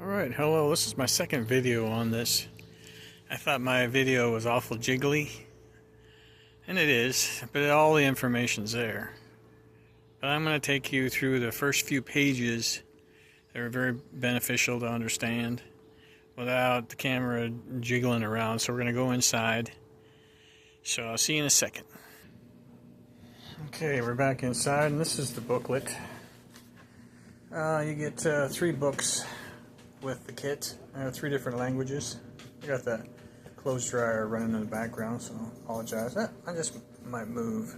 Alright, hello, this is my second video on this. I thought my video was awful jiggly, and it is, but all the information's there. But I'm going to take you through the first few pages that are very beneficial to understand without the camera jiggling around, so we're going to go inside. So I'll see you in a second. Okay, we're back inside, and this is the booklet. You get 3 books with the kit. 3 different languages. I got the clothes dryer running in the background, so I apologize. I just might move.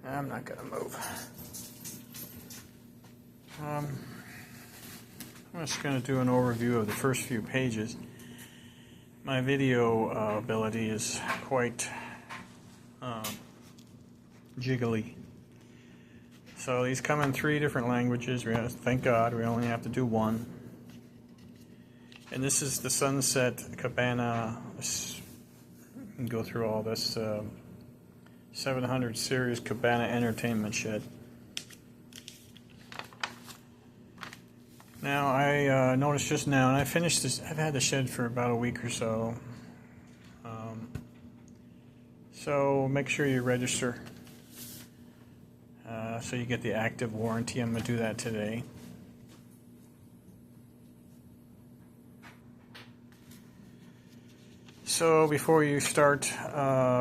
I'm not gonna move. I'm just gonna do an overview of the first few pages. My video ability is quite jiggly. So these come in 3 different languages. Thank God we only have to do 1. And this is the Sunset Cabana. You can go through all this 700 series Cabana entertainment shed. Now I noticed just now, and I finished this. I've had the shed for about a week or so. So make sure you register. So you get the active warranty. I'm going to do that today. So before you start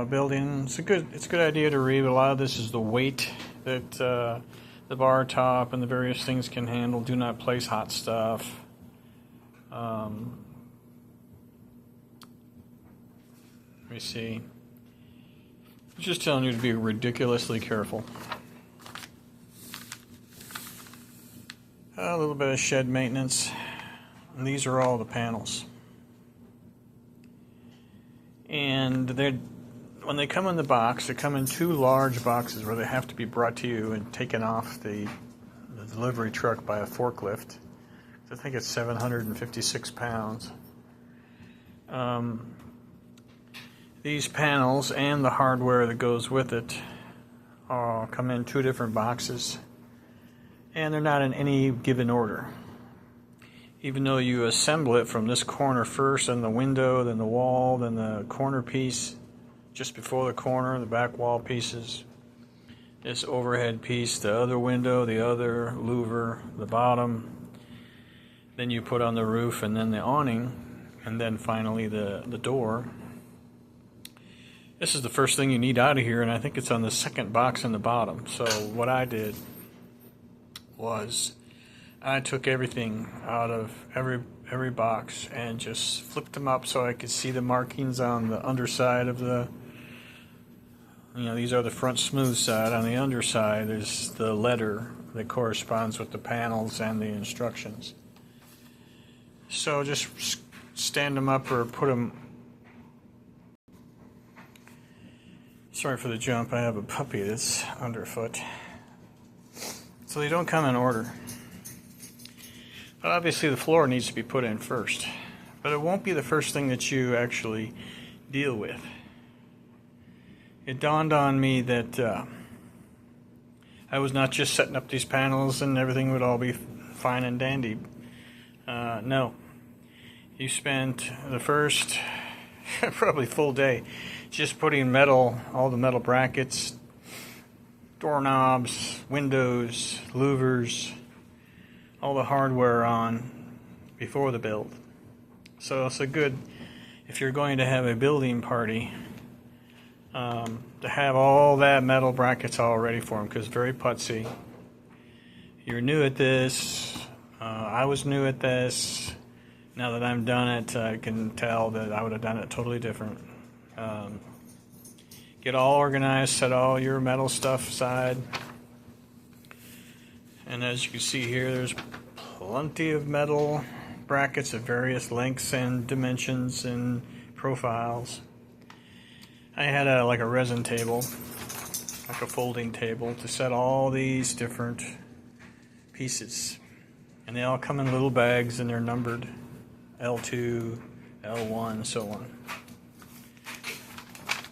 building, it's a good idea to read. A lot of this is the weight that the bar top and the various things can handle. Do not place hot stuff. Let me see. It's just telling you to be ridiculously careful. A little bit of shed maintenance, and these are all the panels. And when they come in the box, they come in 2 large boxes where they have to be brought to you and taken off the delivery truck by a forklift. I think it's 756 pounds. These panels and the hardware that goes with it all come in 2 different boxes. And they're not in any given order. Even though you assemble it from this corner first, then the window, then the wall, then the corner piece, just before the corner, the back wall pieces, this overhead piece, the other window, the other louver, the bottom, then you put on the roof and then the awning, and then finally the door. This is the first thing you need out of here, and I think it's on the second box in the bottom. So what I did was I took everything out of every box and just flipped them up so I could see the markings on the underside of the, these are the front smooth side. On the underside is the letter that corresponds with the panels and the instructions. So just stand them up or put them. Sorry for the jump, I have a puppy that's underfoot. So they don't come in order. But obviously the floor needs to be put in first. But it won't be the first thing that you actually deal with. It dawned on me that I was not just setting up these panels and everything would all be fine and dandy. No. You spent the first probably full day just putting all the metal brackets, doorknobs, windows, louvers, all the hardware on before the build. So it's a good, if you're going to have a building party, to have all that metal brackets all ready for them, because very putsy. You're new at this. I was new at this. Now that I'm done it, I can tell that I would have done it totally different. Get all organized, set all your metal stuff aside. And as you can see here, there's plenty of metal brackets of various lengths and dimensions and profiles. I had like a resin table, like a folding table, to set all these different pieces. And they all come in little bags and they're numbered L2, L1, so on.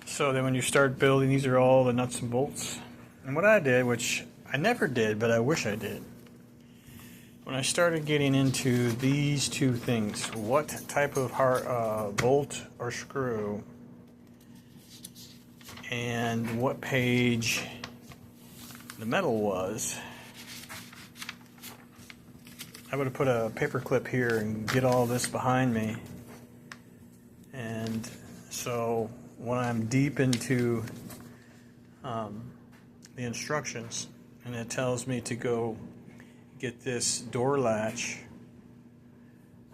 So then when you start building, these are all the nuts and bolts. And what I did, which I never did, but I wish I did, when I started getting into these two things, what type of bolt or screw and what page the metal was, I would have put a paper clip here and get all this behind me. And so when I'm deep into the instructions and it tells me to go get this door latch,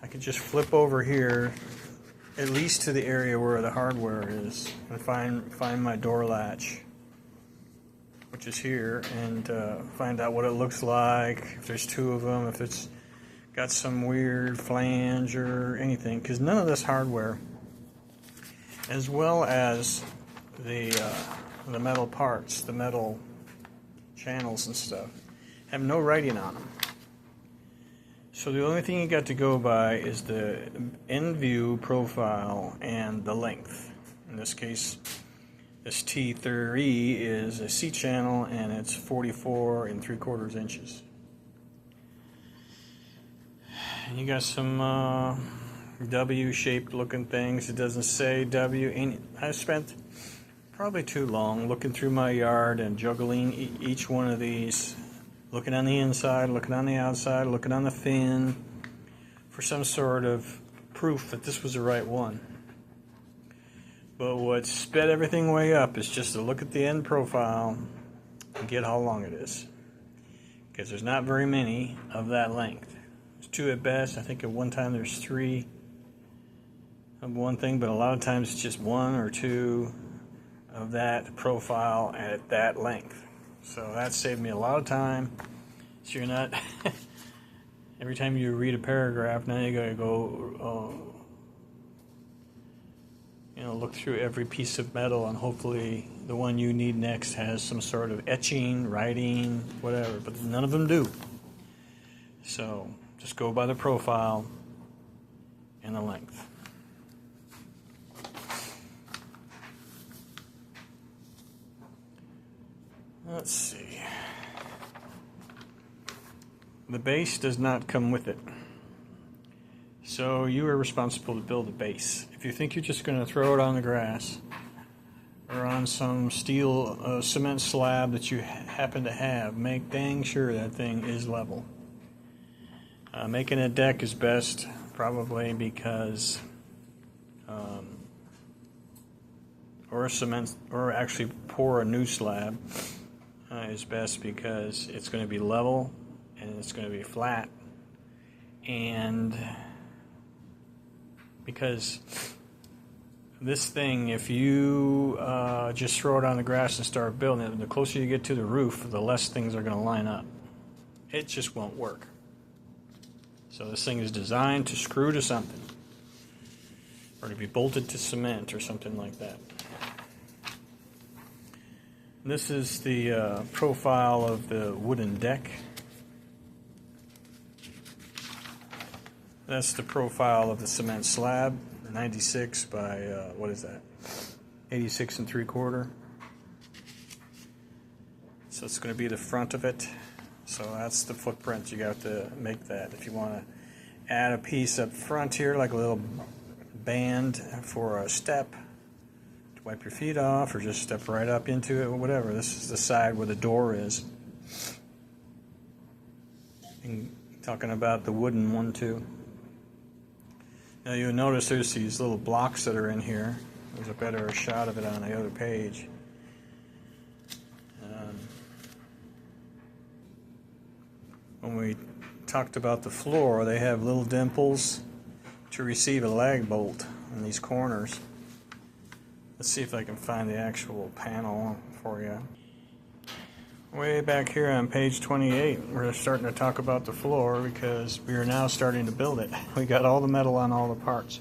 I can just flip over here at least to the area where the hardware is and find my door latch, which is here, and find out what it looks like, if there's two of them, if it's got some weird flange or anything, because none of this hardware, as well as the metal parts, the metal channels and stuff, have no writing on them. So the only thing you got to go by is the end view profile and the length. In this case, this T3 is a C channel and it's 44 3/4 inches. And you got some W-shaped looking things. It doesn't say W. I spent probably too long looking through my yard and juggling each one of these, looking on the inside, looking on the outside, looking on the fin for some sort of proof that this was the right one. But what sped everything way up is just to look at the end profile and get how long it is, because there's not very many of that length. There's two at best. I think at one time there's three of one thing, but a lot of times it's just one or two of that profile at that length. So that saved me a lot of time. So you're not every time you read a paragraph, now you gotta go look through every piece of metal, and hopefully the one you need next has some sort of etching, writing, whatever, but none of them do. So just go by the profile and the length. Let's see. The base does not come with it. So you are responsible to build a base. If you think you're just going to throw it on the grass or on some steel cement slab that you happen to have, make dang sure that thing is level. Making a deck is best, probably, because or cement, or actually pour a new slab is best, because it's going to be level and it's going to be flat, and because this thing, if you just throw it on the grass and start building it, the closer you get to the roof, the less things are going to line up. It just won't work. So this thing is designed to screw to something, or to be bolted to cement or something like that. This is the profile of the wooden deck. That's the profile of the cement slab, 96 by, what is that, 86 3/4. So it's going to be the front of it. So that's the footprint. You got to make that. If you want to add a piece up front here, like a little band for a step to wipe your feet off, or just step right up into it, or whatever. This is the side where the door is. And talking about the wooden one too. Now you'll notice there's these little blocks that are in here. There's a better shot of it on the other page. When we talked about the floor, they have little dimples to receive a lag bolt in these corners. Let's see if I can find the actual panel for you. Way back here on page 28, we're starting to talk about the floor, because we are now starting to build it. We got all the metal on all the parts,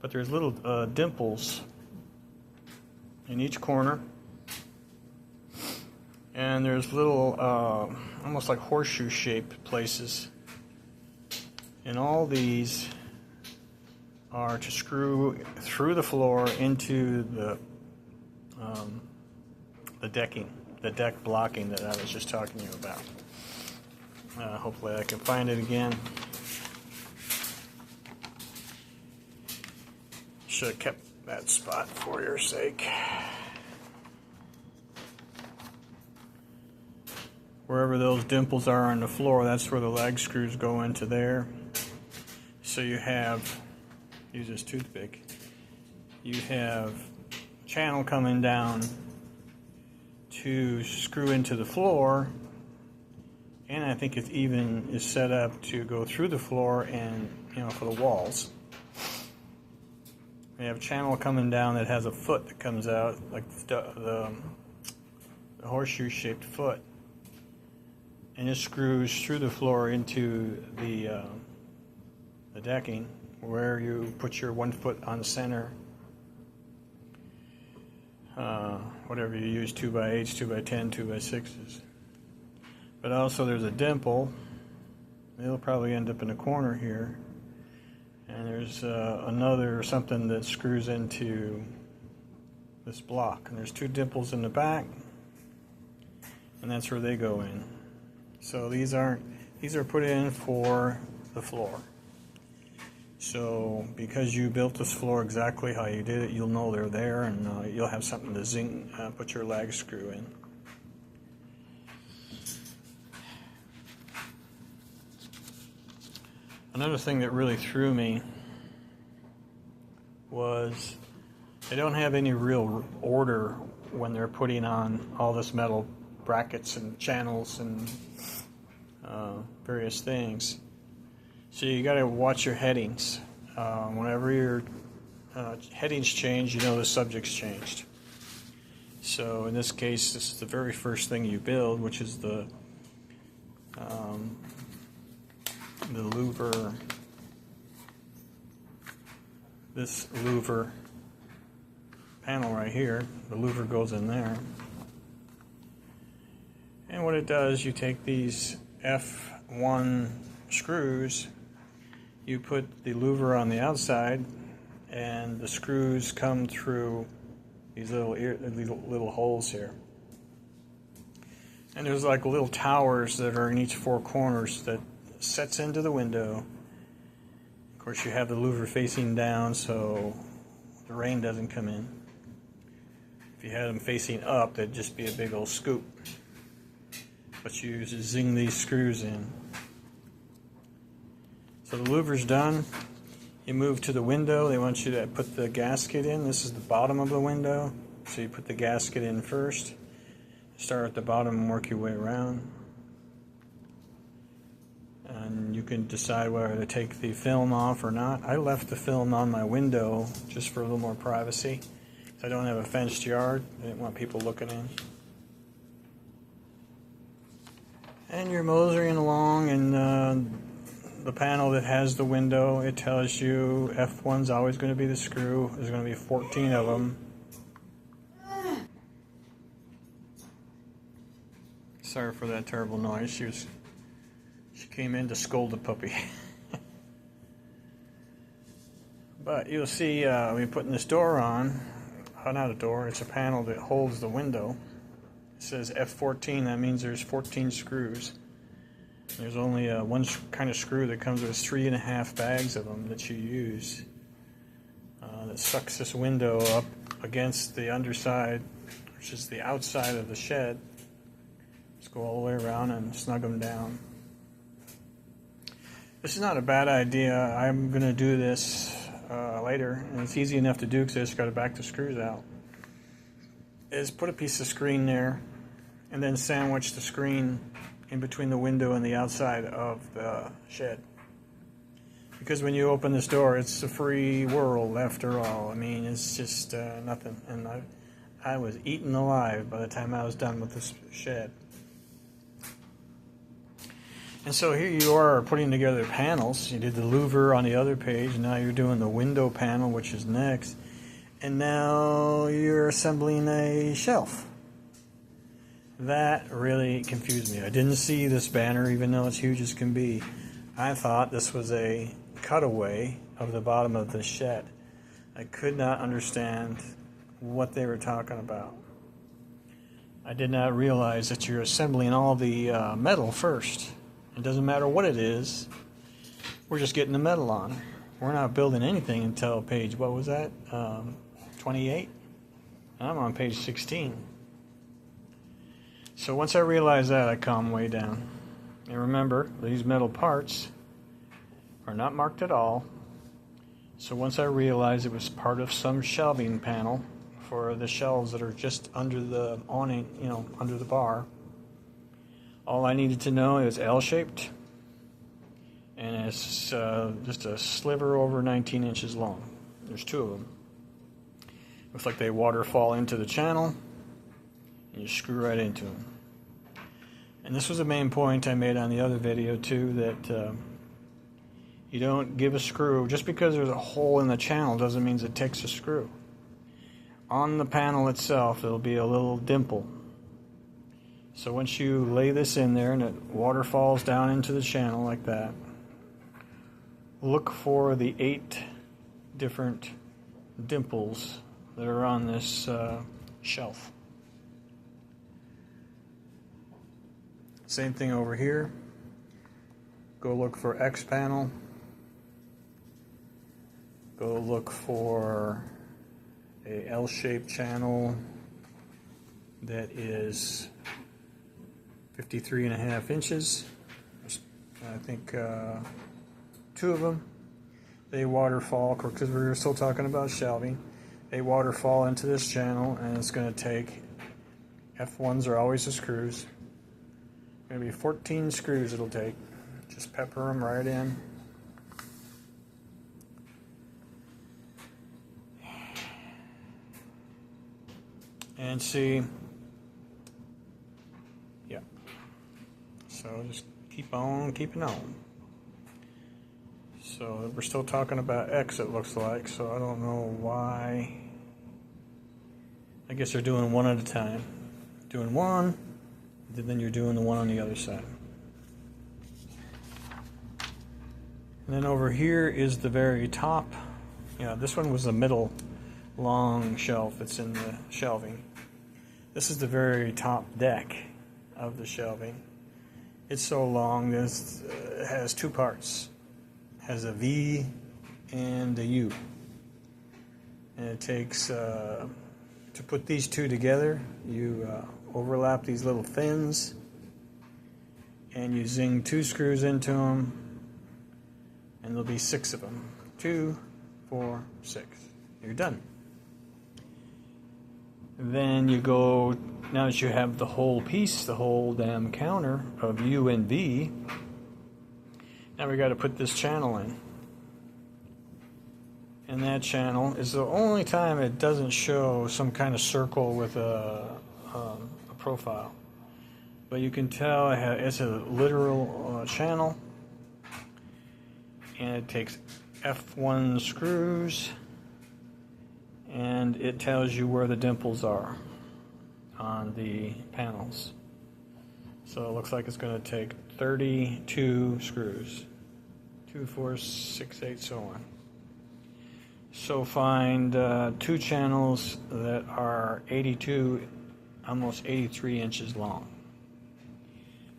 but there's little dimples in each corner, and there's little almost like horseshoe shaped places, and all these are to screw through the floor into the decking, the deck blocking that I was just talking to you about. Hopefully I can find it again. Should have kept that spot for your sake. Wherever those dimples are on the floor, that's where the lag screws go into there. So you have, use this toothpick, you have channel coming down to screw into the floor, and I think it even is set up to go through the floor and, for the walls. We have channel coming down that has a foot that comes out, like the horseshoe-shaped foot, and it screws through the floor into the decking, where you put your 1 foot on the center. Whatever you use, 2x8s, 2x10, 2x6s. But also there's a dimple. It'll probably end up in a corner here. And there's another something that screws into this block. And there's 2 dimples in the back, and that's where they go in. So these are put in for the floor. So because you built this floor exactly how you did it, you'll know they're there, and you'll have something to put your lag screw in. Another thing that really threw me was they don't have any real order when they're putting on all this metal brackets and channels and various things. So you got to watch your headings. Whenever your headings change, you know the subject's changed. So in this case, this is the very first thing you build, which is the louver. This louver panel right here, the louver goes in there. And what it does, you take these F1 screws, you put the louver on the outside, and the screws come through these little holes here. And there's like little towers that are in each 4 corners that sets into the window. Of course, you have the louver facing down so the rain doesn't come in. If you had them facing up, they'd just be a big old scoop. But you just zing these screws in. So the louver's done. You move to the window. They want you to put the gasket in. This is the bottom of the window. So you put the gasket in first. Start at the bottom and work your way around. And you can decide whether to take the film off or not. I left the film on my window just for a little more privacy. I don't have a fenced yard. I didn't want people looking in. And you're moseying along, and the panel that has the window, it tells you F1's always going to be the screw. There's going to be 14 of them. Sorry for that terrible noise. She came in to scold the puppy. But you'll see when you're putting this door on, not a door, it's a panel that holds the window. It says F14, that means there's 14 screws. There's only one kind of screw that comes with 3.5 bags of them that you use. That sucks this window up against the underside, which is the outside of the shed. Just go all the way around and snug them down. This is not a bad idea. I'm going to do this later, and it's easy enough to do because I just got to back the screws out. Is put a piece of screen there, and then sandwich the screen in between the window and the outside of the shed. Because when you open this door, it's a free world after all. I mean, it's just nothing. And I was eaten alive by the time I was done with this shed. And so here you are putting together panels. You did the louver on the other page, now you're doing the window panel, which is next. And now you're assembling a shelf. That really confused me. I didn't see this banner, even though it's huge as can be. I thought this was a cutaway of the bottom of the shed. I could not understand what they were talking about. I did not realize that you're assembling all the metal first. It doesn't matter what it is. We're just getting the metal on. We're not building anything until page, what was that? 28? I'm on page 16. So once I realized that, I calmed way down. And remember, these metal parts are not marked at all. So once I realized it was part of some shelving panel for the shelves that are just under the awning, you know, under the bar, all I needed to know is L-shaped, and it's just a sliver over 19 inches long. There's two of them. Looks like they waterfall into the channel, and you screw right into them. And this was the main point I made on the other video too, that you don't give a screw. Just because there's a hole in the channel doesn't mean it takes a screw. On the panel itself, there'll be a little dimple. So once you lay this in there and it waterfalls down into the channel like that, look for the 8 different dimples that are on this shelf. Same thing over here. Go look for X panel. Go look for a L-shaped channel that is 53.5 inches. I think 2 of them. They waterfall, because we're still talking about shelving. They waterfall into this channel, and it's going to take, F1s are always the screws. Going to be 14 screws it'll take. Just pepper them right in. And see, yeah. So just keep on keeping on. So we're still talking about X, it looks like, so I don't know why. I guess they're doing one at a time. Doing one, then you're doing the one on the other side. And then over here is the very top. Yeah, this one was the middle long shelf that's in the shelving. This is the very top deck of the shelving. It's so long, this has 2 parts. It has a V and a U. And it takes, to put these 2 together, you overlap these little fins, and you zing 2 screws into them, and there'll be 6 of them. 2, 4, 6. You're done. Then you go, now that you have the whole piece, the whole damn counter of U and V, now we got to put this channel in. And that channel is the only time it doesn't show some kind of circle with a profile. But you can tell it's a literal channel, and it takes F1 screws, and it tells you where the dimples are on the panels. So it looks like it's going to take 32 screws. 2, 4, 6, 8, so on. So find 2 channels that are 82, almost 83 inches long.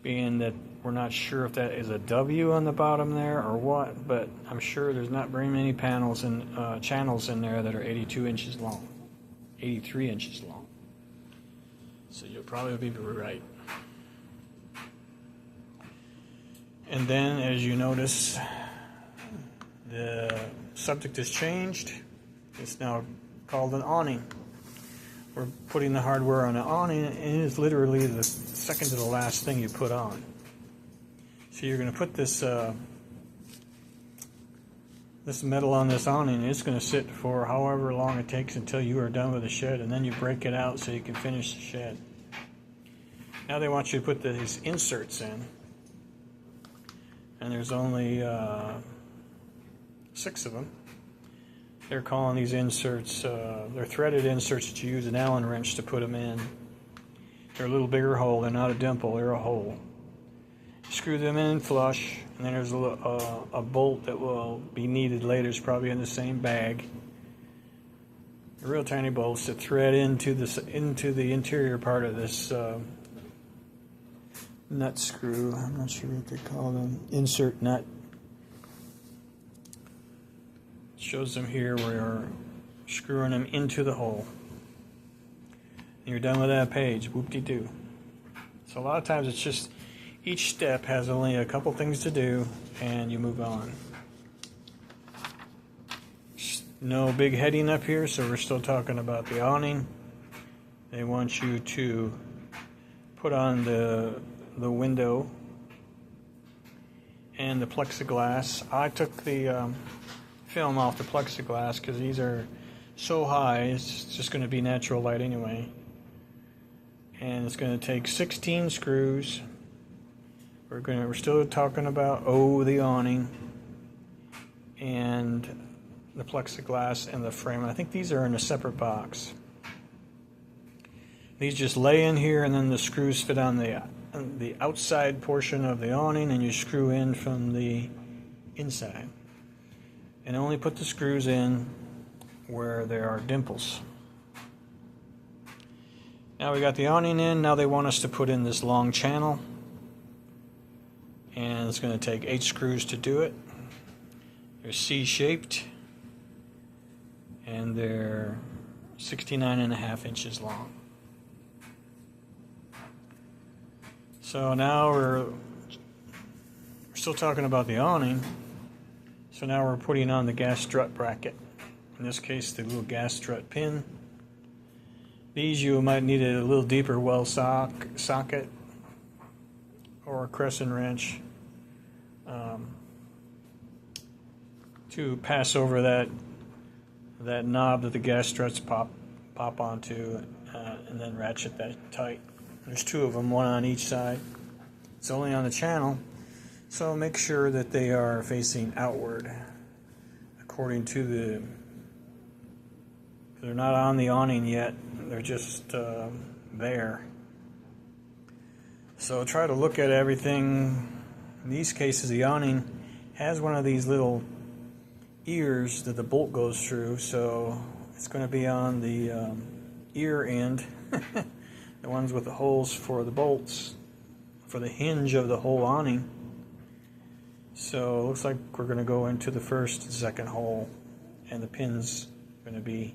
Being that we're not sure if that is a W on the bottom there or what, but I'm sure there's not very many panels and channels in there that are 82 inches long, 83 inches long. So you'll probably be right. And then, as you notice, the subject has changed. It's now called an awning. We're putting the hardware on an awning, and it is literally the second to the last thing you put on. So you're going to put this this metal on this awning, and it's going to sit for however long it takes until you are done with the shed, and then you break it out so you can finish the shed. Now they want you to put these inserts in, and there's only 6 of them. They're calling these inserts, they're threaded inserts that you use an Allen wrench to put them in. They're a little bigger hole, they're not a dimple, they're a hole. Screw them in flush, and then there's a bolt that will be needed later. It's probably in the same bag. Real tiny bolts to thread into the interior part of this nut screw. I'm not sure what they call them. Insert nut. Shows them here where you're screwing them into the hole. And you're done with that page. Whoop-de-doo. So a lot of times it's just each step has only a couple things to do and you move on. No big heading up here, so we're still talking about the awning. They want you to put on the window and the plexiglass. I took the film off the plexiglass because these are so high, it's just going to be natural light anyway. And it's going to take 16 screws. We're still talking about the awning and the plexiglass and the frame. I think these are in a separate box. These just lay in here, and then the screws fit on the outside portion of the awning, and you screw in from the inside. And only put the screws in where there are dimples. Now we got the awning in. Now they want us to put in this long channel, and it's going to take 8 screws to do it. They're C-shaped, and they're 69.5 inches long. So now we're still talking about the awning. So now we're putting on the gas strut bracket. In this case, the little gas strut pin. These you might need a little deeper well socket or a crescent wrench to pass over that knob that the gas struts pop onto, and then ratchet that tight. There's 2 of them, one on each side. It's only on the channel, so make sure that they are facing outward according to they're not on the awning yet, they're just there. So try to look at everything. In these cases, the awning has one of these little ears that the bolt goes through, so it's going to be on the ear end, the ones with the holes for the bolts, for the hinge of the whole awning. So it looks like we're going to go into the first and second hole, and the pin's going to be,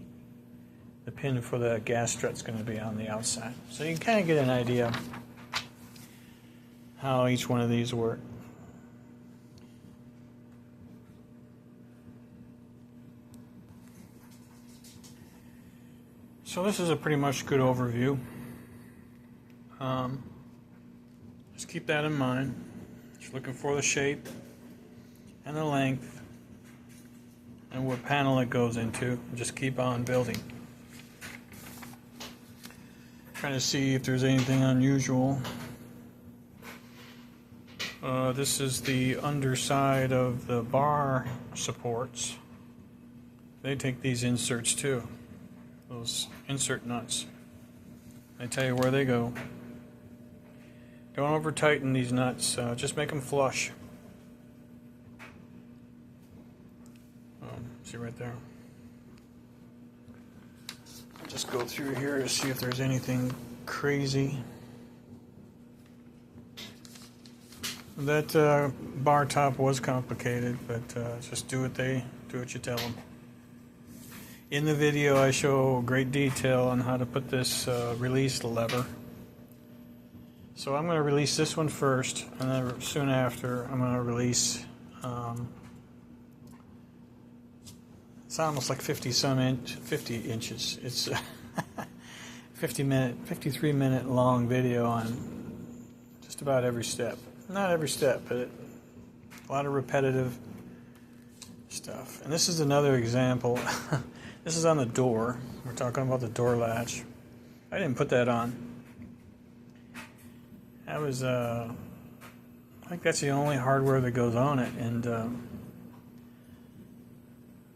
the pin for the gas strut's going to be on the outside. So you can kind of get an idea how each one of these work. So this is a pretty much good overview. Just keep that in mind. Just looking for the shape and the length and what panel it goes into. Just keep on building. Trying to see if there's anything unusual. This is the underside of the bar supports. They take these inserts too. Those insert nuts. They tell you where they go. Don't over tighten these nuts, just make them flush. See right there. I'll just go through here to see if there's anything crazy. That bar top was complicated, but just do what you tell them. In the video, I show great detail on how to put this release lever. So I'm going to release this one first, and then soon after, I'm going to release. It's almost like 50 inches. It's 53 minute long video on just about every step. Not every step, but a lot of repetitive stuff. And this is another example. This is on the door. We're talking about the door latch. I didn't put that on. That was, I think that's the only hardware that goes on it, and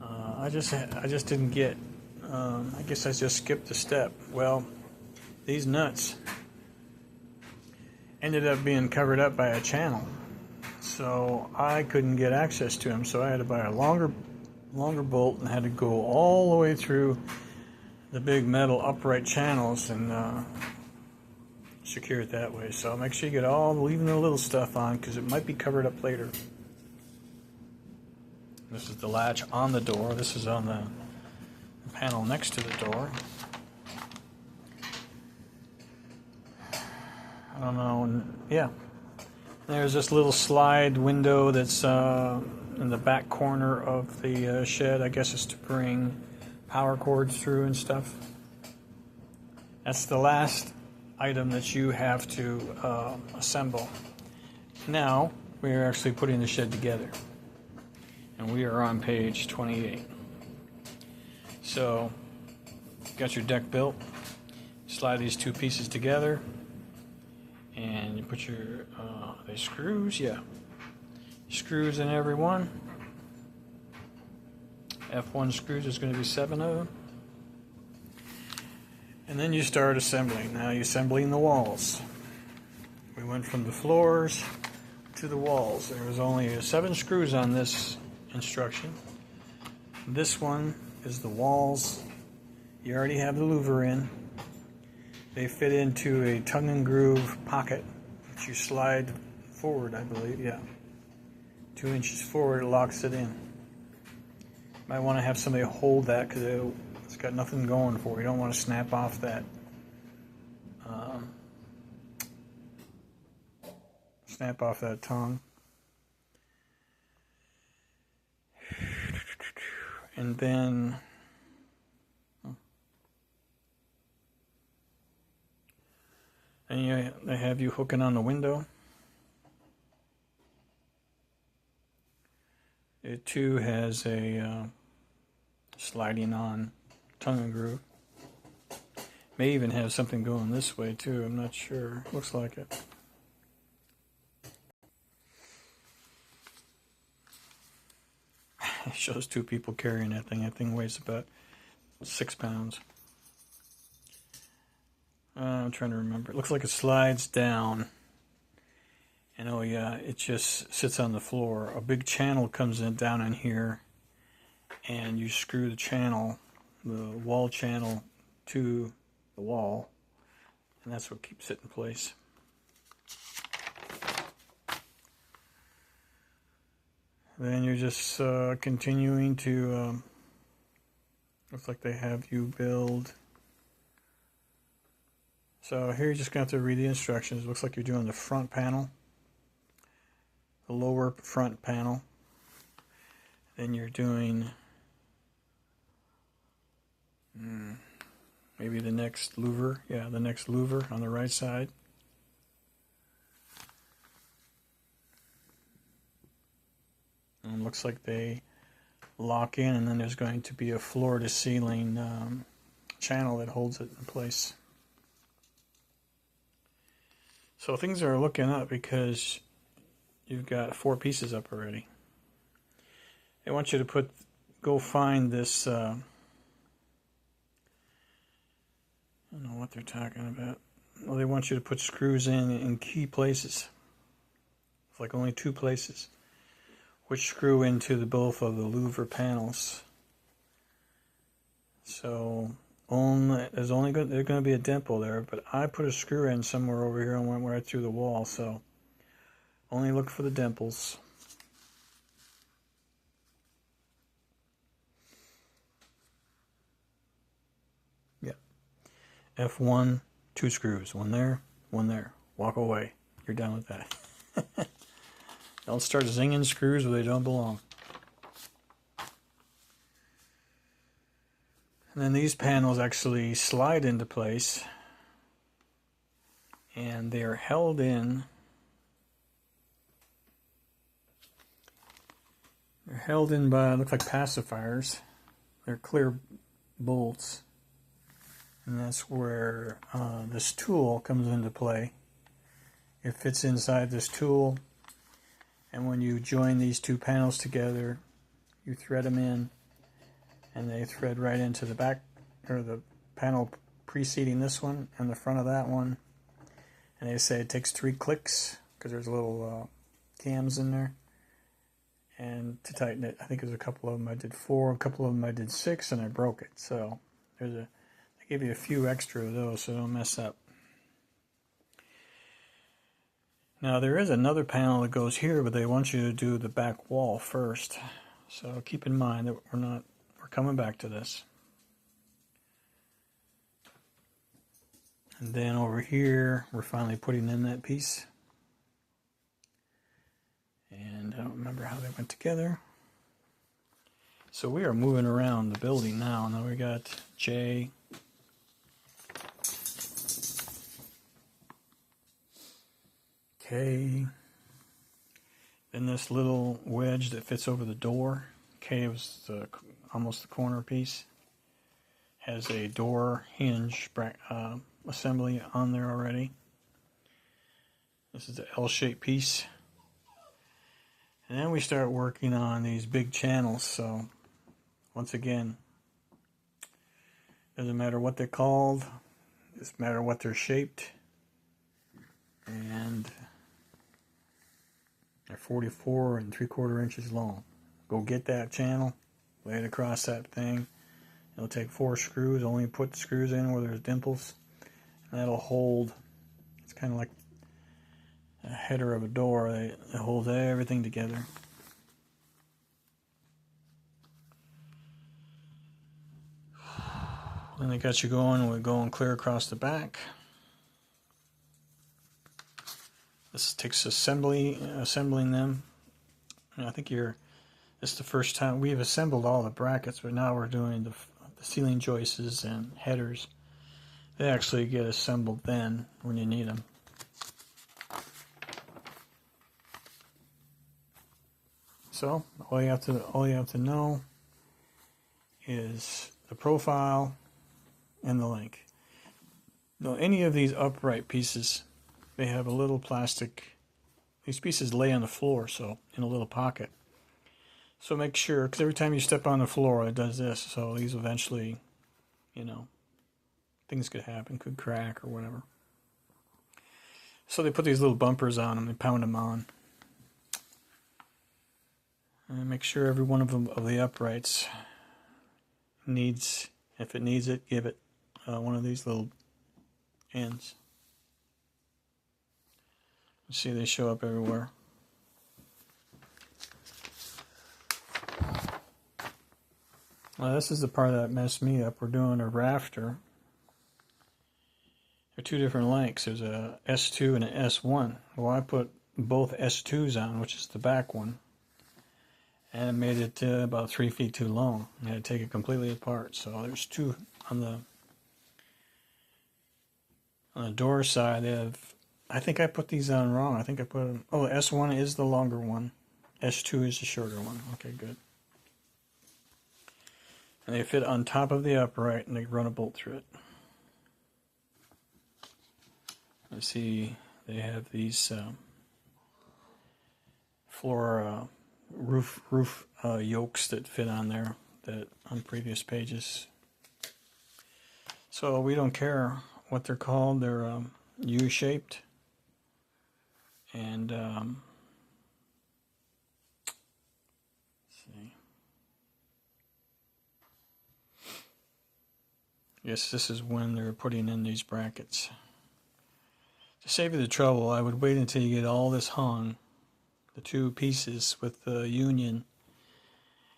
I just didn't get. I guess I just skipped a step. Well, these nuts ended up being covered up by a channel, so I couldn't get access to them. So I had to buy a longer bolt and had to go all the way through the big metal upright channels and secure it that way. So make sure you get even the little stuff on, because it might be covered up later. This is the latch on the door. This is on the panel next to the door. I don't know. Yeah. There's this little slide window that's in the back corner of the shed. I guess it's to bring power cords through and stuff. That's the last item that you have to assemble. Now we are actually putting the shed together, and we are on page 28. So you got your deck built. Slide these two pieces together, and you put your they screws, yeah, screws in every one. F1 screws, there's going to be 7 of them. And then you start assembling. Now you're assembling the walls. We went from the floors to the walls. There was only 7 screws on this instruction. This one is the walls. You already have the louver in. They fit into a tongue and groove pocket that you slide forward, I believe, yeah. 2 inches forward, it locks it in. Might want to have somebody hold that, because it's got nothing going for it. You don't want to snap off that tongue. And then they have you hooking on the window. It too has a sliding on tongue and groove. May even have something going this way too. I'm not sure. Looks like it. It shows 2 people carrying that thing. That thing weighs about 6 pounds. I'm trying to remember. It looks like it slides down. And oh yeah, it just sits on the floor. A big channel comes in down in here, and you screw the channel, the wall channel, to the wall, and that's what keeps it in place. Then you're just continuing to, looks like they have you build. So here you're just going to have to read the instructions. It looks like you're doing the front panel, the lower front panel. Then you're doing maybe the next louver. Yeah, the next louver on the right side. And it looks like they lock in, and then there's going to be a floor-to-ceiling channel that holds it in place. So things are looking up, because you've got 4 pieces up already. They want you to go find this, I don't know what they're talking about. Well, they want you to put screws in key places. It's like only 2 places, which screw into both of the louver panels. So there's going to be a dimple there, but I put a screw in somewhere over here and went right through the wall. So only look for the dimples. Yeah. F1, 2 screws. One there, one there. Walk away. You're done with that. Don't start zinging screws where they don't belong. And then these panels actually slide into place, and they are held in. They're held in by, look like pacifiers. They're clear bolts, and that's where this tool comes into play. It fits inside this tool, and when you join these 2 panels together, you thread them in, and they thread right into the back, or the panel preceding this one and the front of that one. And they say it takes 3 clicks, because there's little cams in there. And to tighten it, I think there's a couple of them I did 4, a couple of them I did 6, and I broke it. So they give you a few extra of those, so don't mess up. Now there is another panel that goes here, but they want you to do the back wall first. So keep in mind that we're coming back to this. And then over here, we're finally putting in that piece. And I don't remember how they went together. So we are moving around the building now. Now we got J. K. Then this little wedge that fits over the door. K was almost the corner piece. Has a door hinge assembly on there already. This is the L-shaped piece. And then we start working on these big channels. So once again, doesn't matter what they're called, just matter what they're shaped. And they're 44 3/4 inches long. Go get that channel, lay it across that thing. It'll take 4 screws. Only put the screws in where there's dimples, and that'll hold. It's kind of like a header of a door. It holds everything together. Then they got you going. We're going clear across the back. This takes assembling them. And I think this is the first time we've assembled all the brackets, but now we're doing the ceiling joists and headers. They actually get assembled then when you need them. So all you have to know is the profile and the length. Now any of these upright pieces, they have a little plastic. These pieces lay on the floor, so in a little pocket. So make sure, because every time you step on the floor, it does this. So these eventually, things could happen, could crack or whatever. So they put these little bumpers on them, they pound them on. And make sure every one of them, of the uprights, needs, if it needs it, give it one of these little ends. You see they show up everywhere. Well, this is the part that messed me up. We're doing a rafter. They're 2 different lengths. There's a S2 and an S1. Well, I put both S2s on, which is the back one, and it made it about 3 feet too long. I had to take it completely apart. So there's 2 on the door side. They have, I think I put these on wrong. I think I put them. Oh, S1 is the longer one. S2 is the shorter one. Okay, good. And they fit on top of the upright, and they run a bolt through it. I see they have these floor roof yokes that fit on there that on previous pages. So we don't care what they're called. They're U-shaped, and yes, this is when they're putting in these brackets. To save you the trouble, I would wait until you get all this hung, the 2 pieces with the union,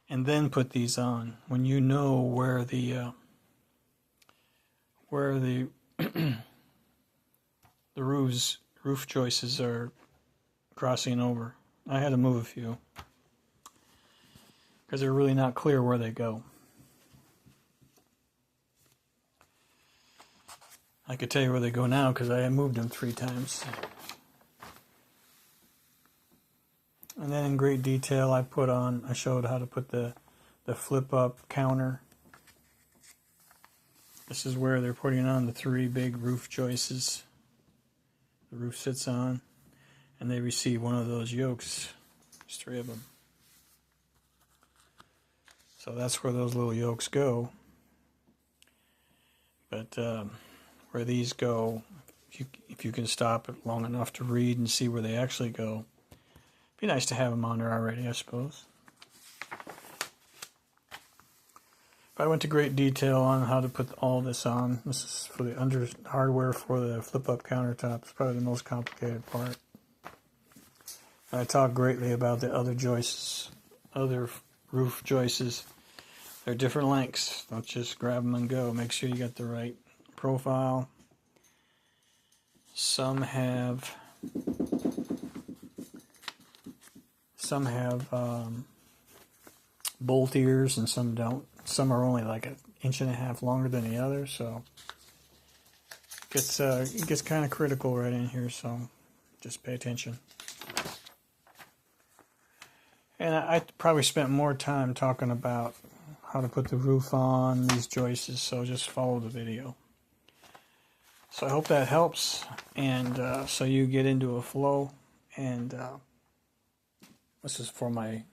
and then put these on. When you know where the the roof joists are crossing over. I had to move a few because they're really not clear where they go. I could tell you where they go now because I moved them 3 times. And then in great detail I showed how to put the flip up counter. This is where they're putting on the 3 big roof joists the roof sits on, and they receive one of those yokes. There's 3 of them. So that's where those little yokes go. But where these go, if you can stop it long enough to read and see where they actually go, it'd be nice to have them on there already, I suppose. But I went to great detail on how to put all this on. This is for the hardware for the flip-up countertop. It's probably the most complicated part. I talk greatly about the other joists, other roof joists. They're different lengths. Don't just grab them and go. Make sure you got the right profile. Some have bolt ears and some don't. Some are only like 1.5 inches longer than the others, so it gets kind of critical right in here. So just pay attention. And I probably spent more time talking about how to put the roof on these joists, so just follow the video. So I hope that helps, and so you get into a flow. And this is for my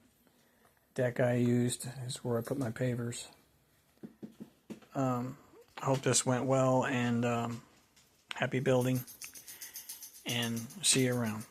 deck I used. This is where I put my pavers. I hope this went well, and happy building, and see you around.